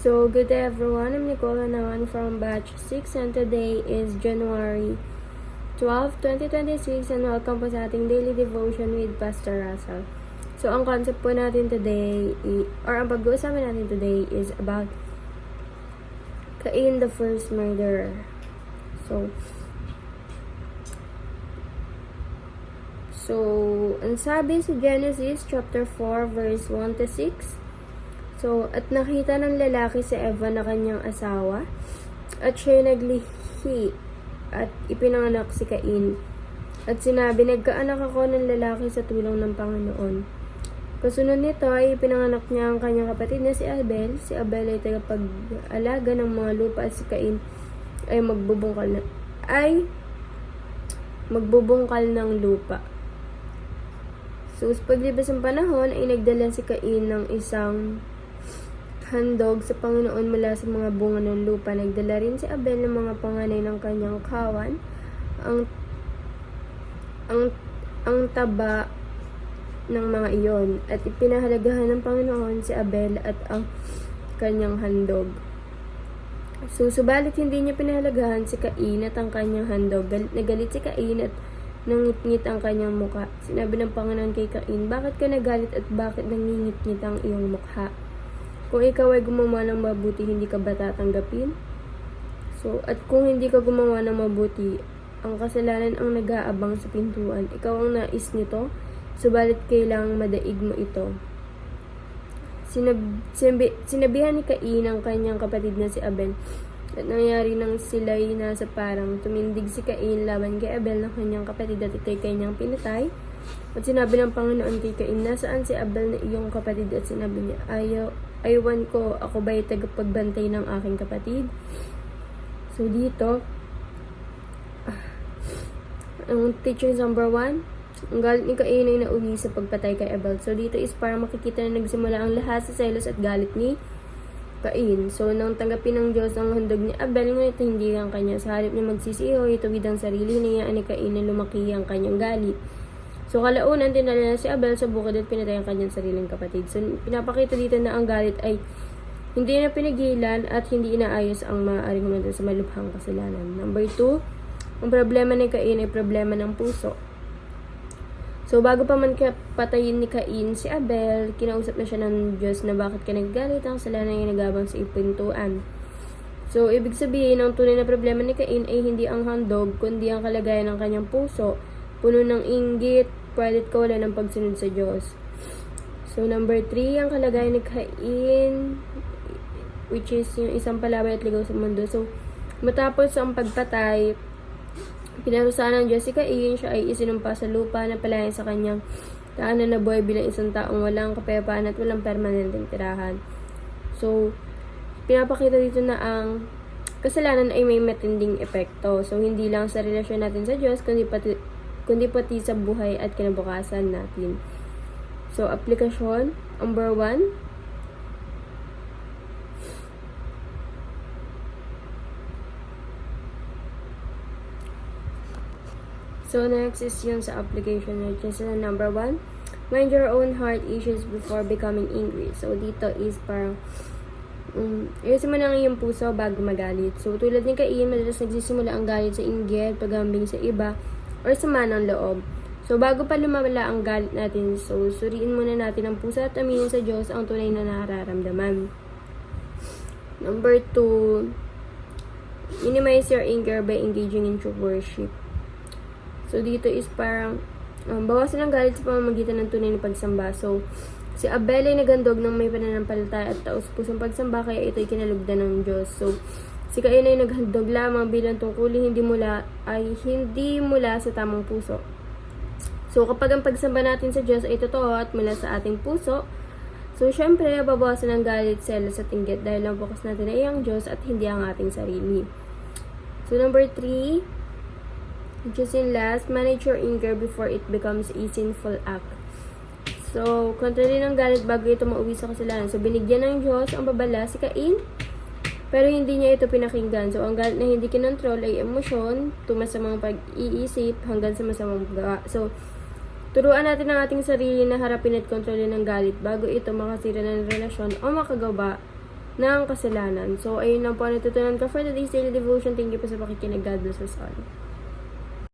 So, good day everyone. I'm Nicole Anawan from batch 6 and today is January 12, 2026 and welcome po sa ating daily devotion with Pastor Russell. So, ang concept po natin today, or ang pag-uusapan natin today is about Cain the first murderer. So, ang sabi sa Genesis chapter 4 verse 1 to 6, so, at nakita ng lalaki si Eva na kanyang asawa, at siya'y naglihi, at ipinanganak si Cain. At sinabi, nagkaanak ako ng lalaki sa tulong ng Panginoon. Kasunod nito ay ipinanganak niya ang kanyang kapatid na si Abel. Si Abel ay tagapag-alaga ng mga lupa at si Cain ay magbubungkal ng lupa. So, sa paglipas ng panahon ay nagdala si Cain ng isang handog sa Panginoon mula sa mga bunga ng lupa. Nagdala rin si Abel ng mga panganay ng kanyang kawan, ang taba ng mga iyon, at ipinahalagahan ng Panginoon si Abel at ang kanyang handog. So, subalit hindi niya pinahalagahan si Cain at ang kanyang handog. Galit na galit si Cain at nangit-ngit ang kanyang mukha. Sinabi ng Panginoon kay Cain, bakit ka nagalit at bakit nangingit-ngit ang iyong mukha? Kung ikaw ay gumawa ng mabuti, hindi ka ba tatanggapin? So, at kung hindi ka gumawa ng mabuti, ang kasalanan ang nag-aabang sa pintuan. Ikaw ang nais nito, subalit kailangang madaig mo ito. Sinabihan ni Cain ang kanyang kapatid na si Abel. At nangyari nang sila'y nasa parang, tumindig si Cain laban kay Abel ng kanyang kapatid at ito'y kanyang pinatay. At sinabi ng Panginoon kay Cain, nasaan si Abel na iyong kapatid? At sinabi niya, aywan ko, ako ba'y tagapagbantay ng aking kapatid? So, dito, ang teachings number 1, ang galit ni Cain ay nauwi sa pagpatay kay Abel. So, dito is para makikita na nagsimula ang lahat sa selos at galit ni Cain. So, nang tanggapin ng Diyos ang handog ni Abel, ngunit hindi ang kanya. Sa halip niya magsisiho, ituwid ang sarili niya ni Cain na lumaki ang kanyang galit. So, kalaunan, dinala na si Abel sa bukid at pinatay ang kanyang sariling kapatid. So, pinapakita dito na ang galit ay hindi na pinigilan at hindi inaayos ang maaaring humantong sa malubhang kasalanan. Number 2, ang problema ni Cain ay problema ng puso. So, bago pa man patayin ni Cain si Abel, kinausap na siya ng Diyos na bakit ka naggalit, ang kasalanan ay nagabang sa ipintuan. So, ibig sabihin, ang tunay na problema ni Cain ay hindi ang handog, kundi ang kalagayan ng kanyang puso. Puno ng inggit, pwedeng kawalan ng pagsunod sa Diyos. So, number 3, ang kalagayan ni Cain, which is yung isang palaway at ligaw sa mundo. So, matapos ang pagpatay, pinarusahan ng Diyos si Cain, siya ay isinumpa sa lupa na palayan sa kanyang daanan na buhay bilang isang taong walang kapayapaan at walang permanenteng tirahan. So, pinapakita dito na ang kasalanan ay may matinding epekto. So, hindi lang sa relasyon natin sa Diyos, kundi pati sa buhay at kinabukasan natin. So, aplikasyon, number 1, so next is yung sa application, which is number 1, mind your own heart issues before becoming angry. So, dito is parang ayusin mo na ang iyong puso bago magalit. So, tulad ni Cain, madalas nagsisimula ang galit sa inggit, paghambing sa iba, or sama ng loob. So, bago pa lumala ang galit natin, so, suriin muna natin ang puso at aminin sa Diyos ang tunay na nararamdaman. Number 2, minimize your anger by engaging in true worship. So, dito is parang bawasan ang galit sa pamamagitan ng tunay na pagsamba. So, si Abel ay naghandog ng may pananampalataya at taus-pusong pagsamba, kaya ito'y kinalugdan ng Diyos. So, si Cain ay naghandog lamang bilang tungkulin hindi mula sa tamang puso. So, kapag ang pagsamba natin sa Diyos ay totoo at mula sa ating puso, so, syempre, babawasan ang galit, selos at inggit dahil ang focus natin ay ang Diyos at hindi ang ating sarili. So, number 3, which is in last, manage your anger before it becomes a sinful act. So, kontrolin ang galit bago ito mauwi sa kasalanan. So, binigyan ng Diyos ang babala si Cain, pero hindi niya ito pinakinggan. So, ang galit na hindi kinontrol ay emosyon, tumasamang pag-iisip hanggang sa masamang gawa. So, turuan natin ang ating sarili na harapin at kontrolin ang galit bago ito makasira ng relasyon o makagawa ng kasalanan. So, ayun lang po ang natutunan ko for today's daily devotion. Thank you po sa pakikinig. God bless us all.